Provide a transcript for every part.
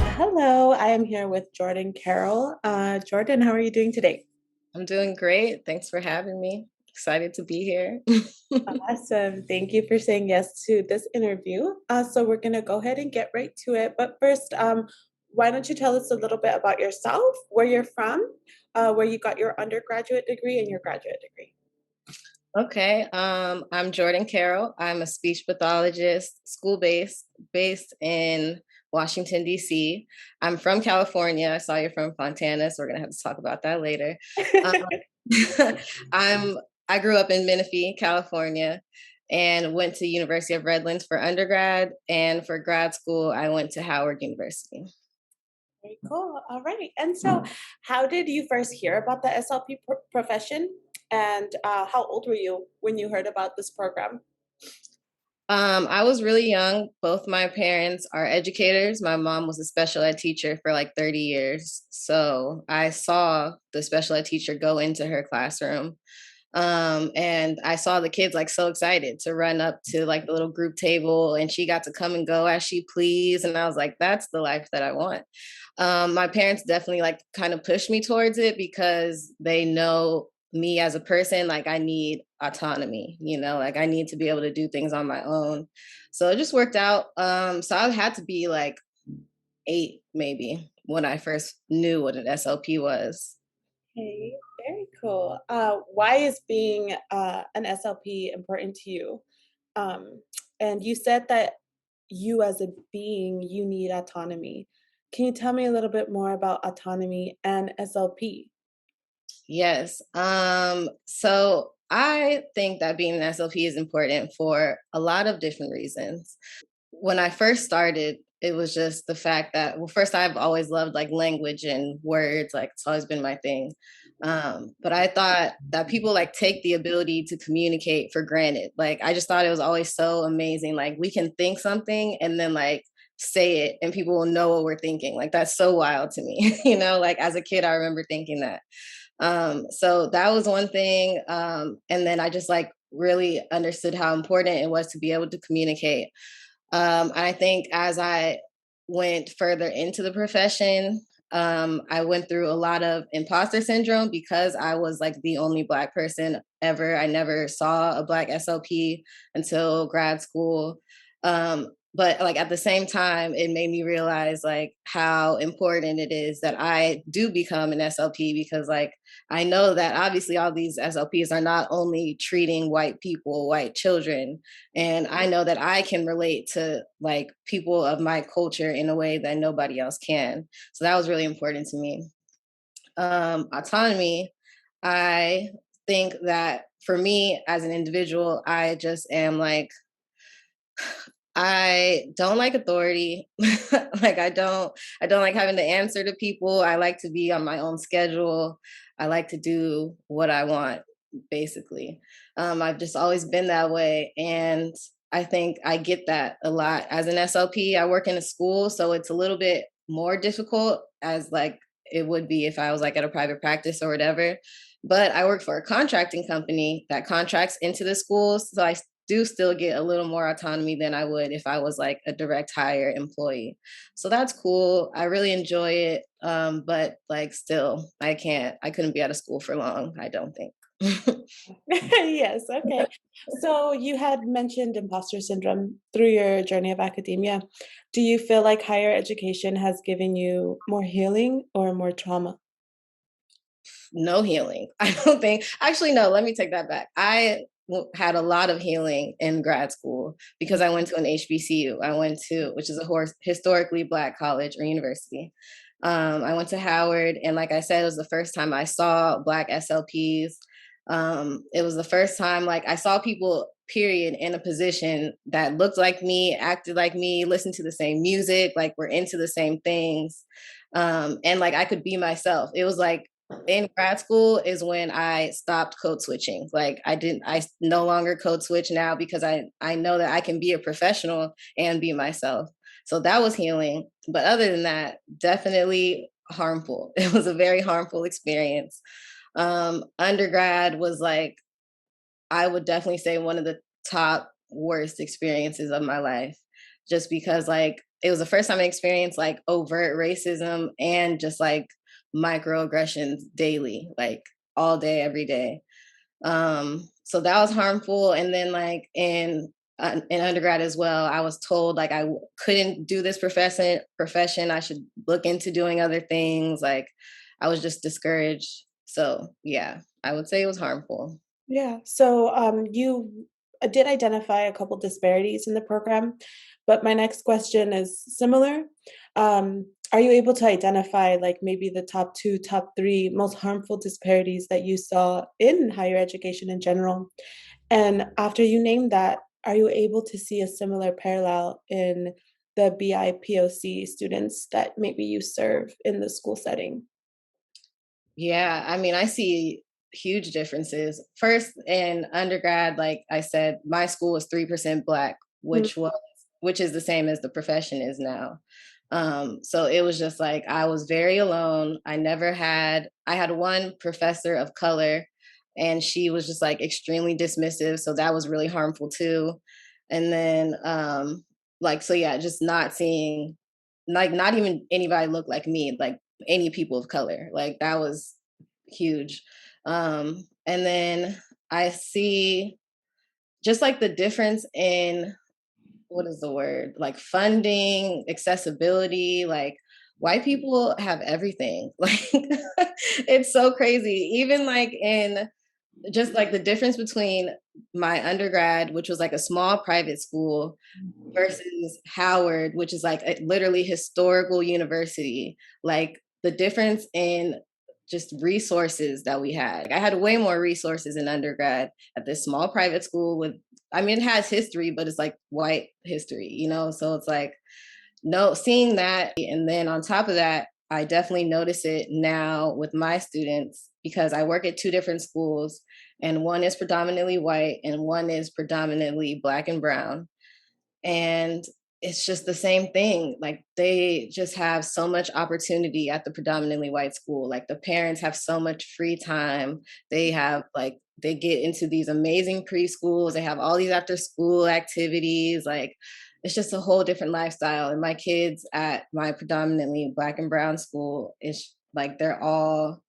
Hello, I am here with Jordyn Carroll. Jordyn, how are you doing today? I'm doing great. Thanks for having me. Excited to be here. Awesome. Thank you for saying yes to this interview. So we're going to go ahead and get right to it. But first, why don't you tell us a little bit about yourself, where you're from, where you got your undergraduate degree and your graduate degree? Okay, I'm Jordyn Carroll. I'm a speech pathologist, based in Washington, D.C. I'm from California. I saw you're from Fontana, so we're gonna have to talk about that later. Um, I'm I grew up in Menifee, California, and went to University of Redlands for undergrad, and for grad school, I went to Howard University. Very cool. All right. And so, how did you first hear about the SLP profession? And how old were you when you heard about this program? I was really young. Both my parents are educators. My mom was a special ed teacher for like 30 years. So I saw the special ed teacher go into her classroom. And I saw the kids like so excited to run up to like the little group table, and she got to come and go as she pleased. And I was like, that's the life that I want. My parents definitely like kind of pushed me towards it because they know me as a person, like I need autonomy, like I need to be able to do things on my own. So it just worked out. So I had to be like 8 maybe when I first knew what an SLP was. Okay, very cool. Why is being an SLP important to you? Um, and you said that you, as a being, you need autonomy. Can you tell me a little bit more about autonomy and SLP? Yes. So I think that being an SLP is important for a lot of different reasons. When I first started, it was just the fact that, well, first I've always loved like language and words, like it's always been my thing. But I thought that people like take the ability to communicate for granted. Like I just thought it was always so amazing. Like we can think something and then like say it and people will know what we're thinking. Like that's so wild to me. Like as a kid, I remember thinking that. So that was one thing. And then I just like really understood how important it was to be able to communicate. I think as I went further into the profession, I went through a lot of imposter syndrome because I was like the only Black person ever. I never saw a Black SLP until grad school. But like at the same time, it made me realize like how important it is that I do become an SLP because like I know that obviously all these SLPs are not only treating white people, white children, and I know that I can relate to like people of my culture in a way that nobody else can. So that was really important to me. Autonomy, I think that for me as an individual, I just am like, I don't like authority. Like I don't like having to answer to people. I like to be on my own schedule. I like to do what I want, basically. I've just always been that way. And I think I get that a lot. As an SLP, I work in a school, so it's a little bit more difficult as like it would be if I was like at a private practice or whatever. But I work for a contracting company that contracts into the schools. So I do still get a little more autonomy than I would if I was like a direct hire employee. So that's cool. I really enjoy it. But like still, I couldn't be out of school for long, I don't think. Yes, okay. So you had mentioned imposter syndrome through your journey of academia. Do you feel like higher education has given you more healing or more trauma? No healing. I don't think, actually, no, let me take that back. Had a lot of healing in grad school because I went to an HBCU. I went to, which is a historically Black college or university. I went to Howard, and like I said, it was the first time I saw Black SLPs. It was the first time like I saw people, period, in a position that looked like me, acted like me, listened to the same music, like we're into the same things. And like I could be myself. It was like in grad school is when I stopped code switching. Like I no longer code switch now because I know that I can be a professional and be myself. So that was healing. But other than that, definitely harmful. It was a very harmful experience. Undergrad was like I would definitely say one of the top worst experiences of my life, just because like it was the first time I experienced like overt racism and just like microaggressions daily, like all day, every day. So that was harmful. And then like in undergrad as well, I was told like couldn't do this profession. I should look into doing other things. Like I was just discouraged. So yeah, I would say it was harmful. Yeah. So, you did identify a couple disparities in the program, but my next question is similar. Are you able to identify like maybe the top two, top three most harmful disparities that you saw in higher education in general? And after you name that, are you able to see a similar parallel in the BIPOC students that maybe you serve in the school setting? Yeah, I mean, I see huge differences. First, in undergrad, like I said, my school was 3% Black, Mm, which is the same as the profession is now. So it was just like I was very alone. I had one professor of color, and she was just like extremely dismissive. So that was really harmful too. And then like so yeah, just not seeing like not even anybody look like me, like any people of color. Like that was huge. And then I see just like the difference in what is the word? Like funding, accessibility, like white people have everything. Like it's so crazy. Even like in just like the difference between my undergrad, which was like a small private school, versus Howard, which is like a literally historical university. Like the difference in just resources that we had. Like, I had way more resources in undergrad at this small private school with, I mean, it has history, but it's like white history, you know? So it's like, no, seeing that. And then on top of that, I definitely notice it now with my students because I work at two different schools, and one is predominantly white and one is predominantly Black and brown. And it's just the same thing. Like they just have so much opportunity at the predominantly white school. Like the parents have so much free time. They have like they get into these amazing preschools. They have all these after school activities. Like it's just a whole different lifestyle. And my kids at my predominantly Black and brown school, it's like they all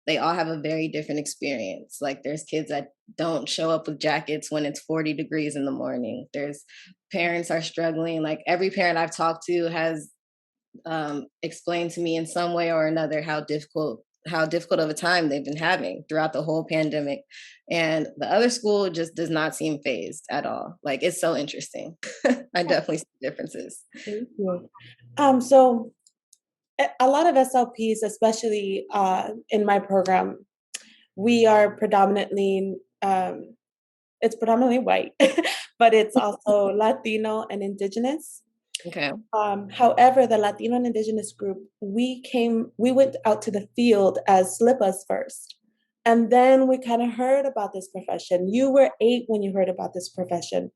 have a very different experience. Like there's kids that don't show up with jackets when it's 40 degrees in the morning. There's parents are struggling. Like every parent I've talked to has explained to me in some way or another how difficult of a time they've been having throughout the whole pandemic. And the other school just does not seem phased at all. Like it's so interesting. I definitely see differences. thank you. So a lot of SLPs, especially in my program, we are predominantly it's predominantly white, but it's also Latino and Indigenous. Okay. However, the Latino and Indigenous group, we went out to the field as slip us first. And then we kind of heard about this profession. You were 8 when you heard about this profession.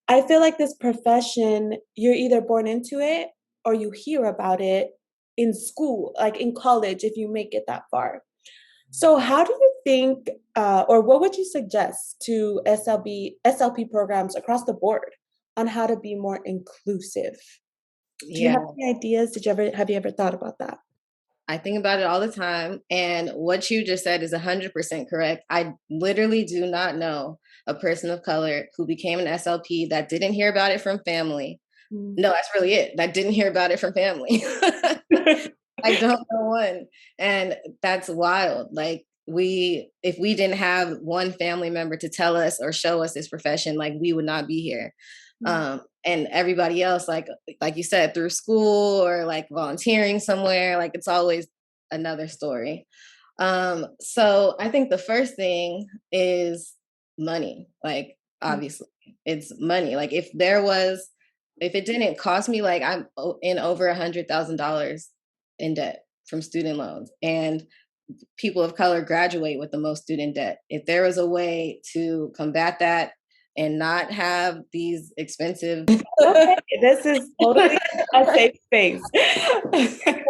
I feel like this profession, you're either born into it or you hear about it in school, like in college, if you make it that far. So, how do you think, or what would you suggest to SLP programs across the board on how to be more inclusive? Do you Yeah. have any ideas? Have you ever thought about that? I think about it all the time. And what you just said is 100% correct. I literally do not know a person of color who became an SLP that didn't hear about it from family. Mm. No, that's really it. That didn't hear about it from family. I don't know one. And that's wild. Like if we didn't have one family member to tell us or show us this profession, like we would not be here. Mm. And everybody else, like you said, through school or like volunteering somewhere, like it's always another story. So I think the first thing is money. Like Mm. obviously it's money. Like if it didn't cost me, like in over $100,000 in debt from student loans, and people of color graduate with the most student debt. If there was a way to combat that, and not have these expensive Okay, this is totally a safe space.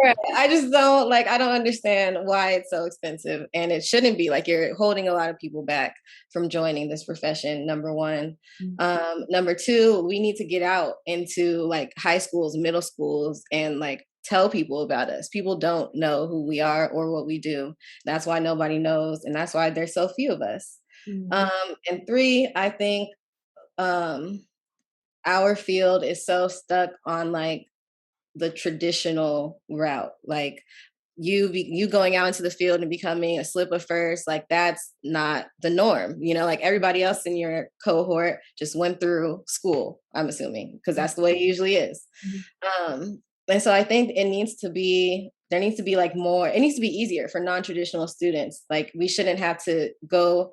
Right. I just don't like, I don't understand why it's so expensive. And it shouldn't be like you're holding a lot of people back from joining this profession, number one. Mm, Number two, we need to get out into like high schools, middle schools, and like tell people about us. People don't know who we are or what we do. That's why nobody knows. And that's why there's so few of us. mhm. And three, I think um, our field is so stuck on like the traditional route. Like you going out into the field and becoming a slipper first, like that's not the norm. Like everybody else in your cohort just went through school, I'm assuming, because that's the way it usually is. Mhm. And so I think there needs to be like more, it needs to be easier for non-traditional students. Like I shouldn't have to go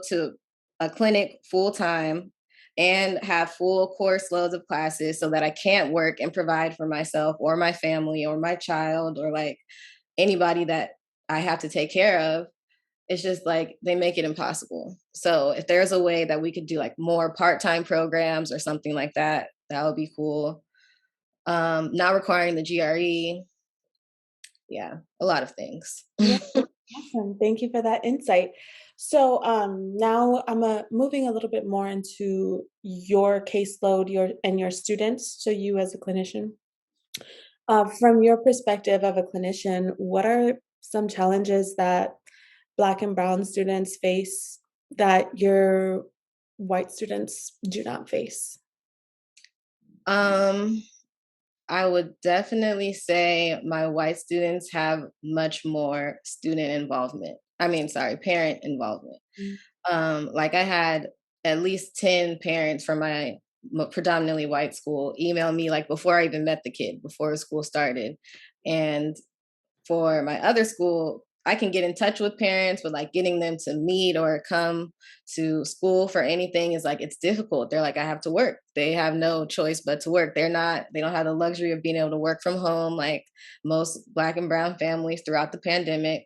to a clinic full time and have full course loads of classes so that I can't work and provide for myself or my family or my child or like anybody that I have to take care of. It's just like they make it impossible. So if there's a way that we could do like more part-time programs or something like that, that would be cool. Not requiring the GRE. Yeah, a lot of things. Yeah, awesome. Thank you for that insight. So, now I'm moving a little bit more into your caseload, your students. So, you as a clinician, from your perspective of a clinician, what are some challenges that Black and Brown students face that your white students do not face? um, I would definitely say my white students have much more student involvement. I mean, sorry, parent involvement. Mm, Like I had at least 10 parents from my predominantly white school email me like before I even met the kid, before school started. And for my other school, I can get in touch with parents, but like getting them to meet or come to school for anything is like it's difficult. They're like, I have to work. They have no choice but to work. They don't have the luxury of being able to work from home like most Black and Brown families throughout the pandemic.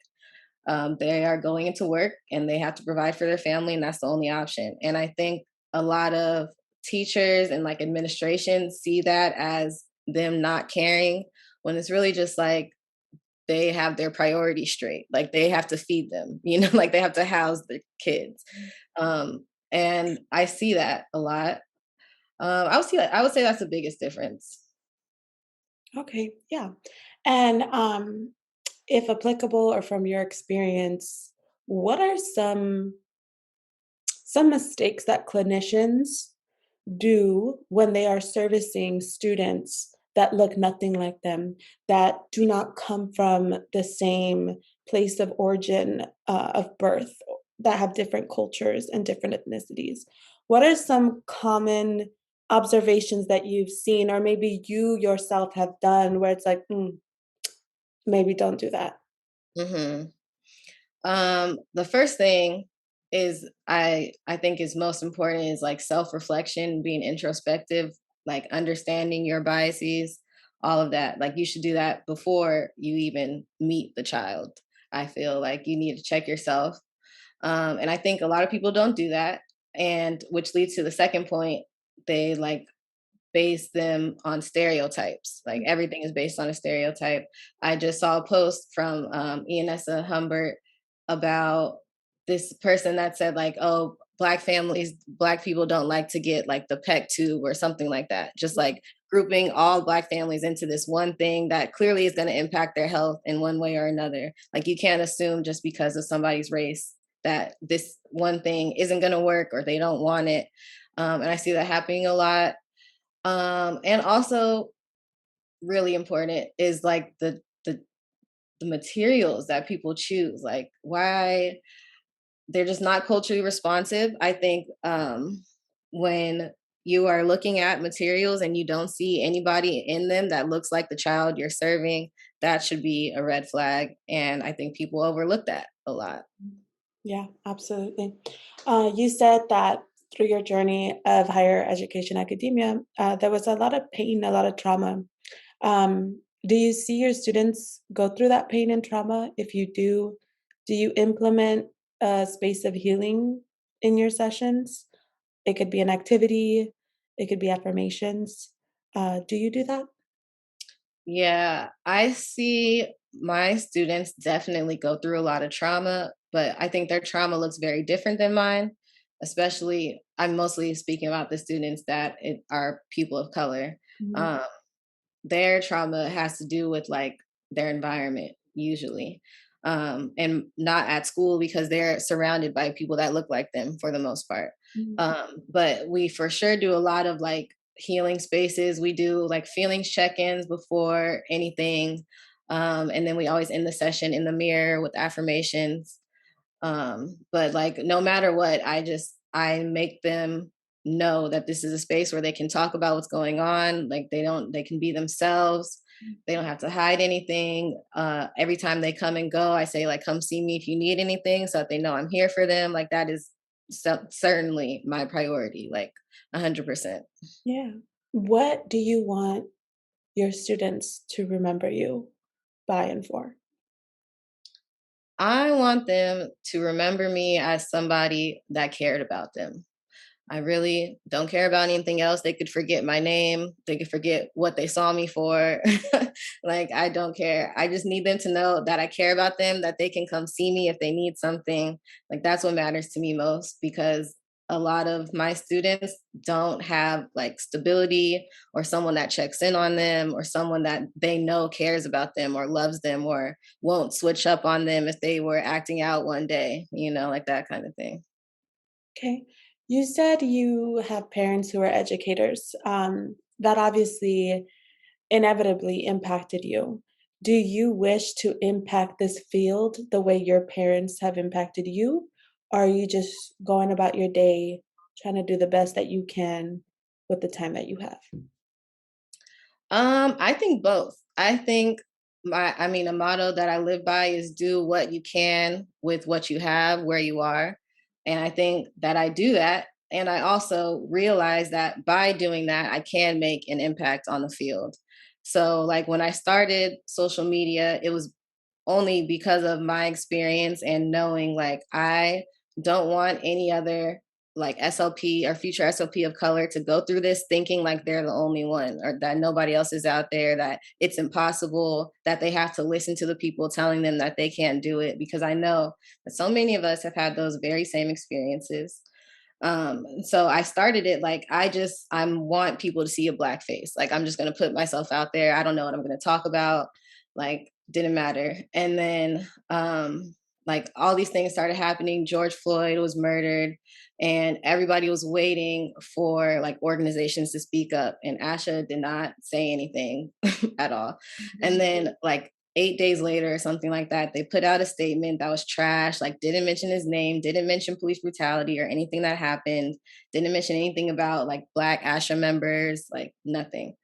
They are going into work and they have to provide for their family, and that's the only option. And I think a lot of teachers and like administration see that as them not caring when it's really just like they have their priorities straight. Like they have to feed them, like they have to house the kids. Um, and I see that a lot. I would say that's the biggest difference. okay, yeah. And if applicable or from your experience, what are some mistakes that clinicians do when they are servicing students that look nothing like them, that do not come from the same place of origin, of birth, that have different cultures and different ethnicities? What are some common observations that you've seen, or maybe you yourself have done, where it's like, maybe don't do that? hmm the first thing is I think is most important is like self-reflection, being introspective, like understanding your biases, all of that. Like you should do that before you even meet the child. I feel like you need to check yourself. And I think a lot of people don't do that. And which leads to the second point, they like base them on stereotypes. Like everything is based on a stereotype. I just saw a post from Ianessa Humbert about this person that said like, oh, Black people don't like to get like the PEC tube or something like that. Just like grouping all Black families into this one thing that clearly is going to impact their health in one way or another. Like you can't assume just because of somebody's race that this one thing isn't going to work or they don't want it. And I see that happening a lot. And also really important is like the materials that people choose, like why they're just not culturally responsive. I think when you are looking at materials and you don't see anybody in them that looks like the child you're serving, that should be a red flag. And I think people overlook that a lot. Yeah, absolutely. You said that through your journey of higher education academia, there was a lot of pain, a lot of trauma. Do you see your students go through that pain and trauma? If you do you implement a space of healing in your sessions? It could be an activity, it could be affirmations. Do you do that? Yeah, I see my students definitely go through a lot of trauma, but I think their trauma looks very different than mine. Especially, I'm mostly speaking about the students that are people of color. Mhm, Um, their trauma has to do with like their environment usually, and not at school because they're surrounded by people that look like them for the most part. mhm, But we for sure do a lot of like healing spaces. We do like feelings check-ins before anything, and then we always end the session in the mirror with affirmations. But like no matter what, I make them know that this is a space where they can talk about what's going on. Like they can be themselves. They don't have to hide anything. Every time they come and go, I say like come see me if you need anything so that they know I'm here for them. Like that is certainly my priority, like 100%. yeah. What do you want your students to remember you by and for? I want them to remember me as somebody that cared about them. I really don't care about anything else. They could forget my name. They could forget what they saw me for. Like, I don't care. I just need them to know that I care about them, that they can come see me if they need something. Like, that's what matters to me most because a lot of my students don't have like stability or someone that checks in on them or someone that they know cares about them or loves them or won't switch up on them if they were acting out one day, like that kind of thing. Okay. You said you have parents who are educators. That obviously inevitably impacted you. Do you wish to impact this field the way your parents have impacted you? Or are you just going about your day trying to do the best that you can with the time that you have? I think both. I think a motto that I live by is do what you can with what you have where you are. And I think that I do that. And I also realize that by doing that, I can make an impact on the field. So, like when I started social media, it was only because of my experience and knowing like I don't want any other like SLP or future SLP of color to go through this thinking like they're the only one or that nobody else is out there, that it's impossible, that they have to listen to the people telling them that they can't do it. Because I know that so many of us have had those very same experiences. So I started it like I want people to see a black face. Like I'm just gonna put myself out there. I don't know what I'm gonna talk about. Like didn't matter. And then like all these things started happening. George Floyd was murdered and everybody was waiting for like organizations to speak up and Asha did not say anything at all. And Mhm. then like 8 days later or something like that, they put out a statement that was trash, like didn't mention his name, didn't mention police brutality or anything that happened, didn't mention anything about like Black ASHA members, like nothing.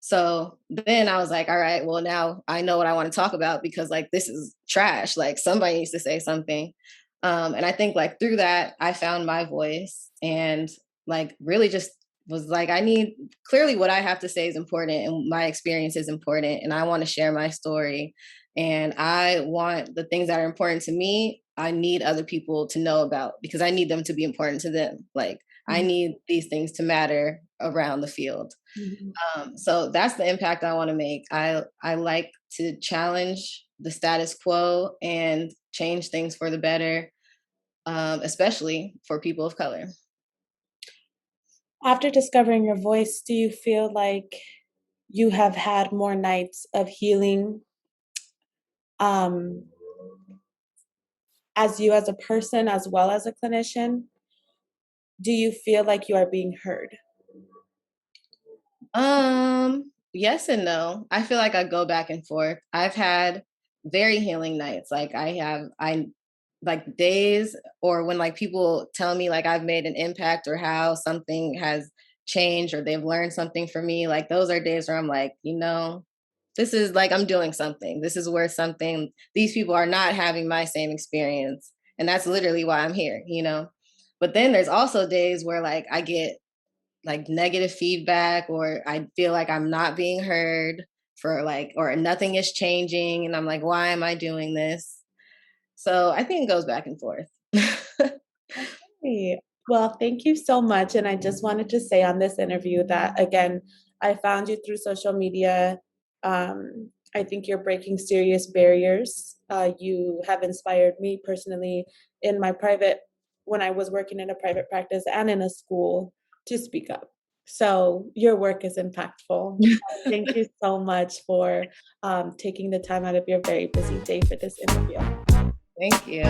So then I was like, all right, well, now I know what I want to talk about because like this is trash. Like somebody needs to say something. And I think like through that, I found my voice and like really just was like, I need clearly what I have to say is important and my experience is important. And I want to share my story. And I want the things that are important to me, I need other people to know about because I need them to be important to them. Like I Mhm. need these things to matter around the field. Mhm. So that's the impact I want to make. I like to challenge the status quo and change things for the better, especially for people of color. After discovering your voice, do you feel like you have had more nights of healing um, as you as a person as well as a clinician? Do you feel like you are being heard? Yes and no. I feel like I go back and forth. I've had very healing nights. Like I like days or when like people tell me like I've made an impact or how something has changed or they've learned something from me. Like those are days where I'm like, this is like I'm doing something. This is worth something. These people are not having my same experience. And that's literally why I'm here. But then there's also days where like I get like negative feedback or I feel like I'm not being heard for like or nothing is changing and I'm like why am I doing this? So I think it goes back and forth. Okay. Well, thank you so much. And I just wanted to say on this interview that, again, I found you through social media. I think you're breaking serious barriers. You have inspired me personally in my private, when I was working in a private practice and in a school, to speak up. So your work is impactful. Thank you so much for taking the time out of your very busy day for this interview. Thank you.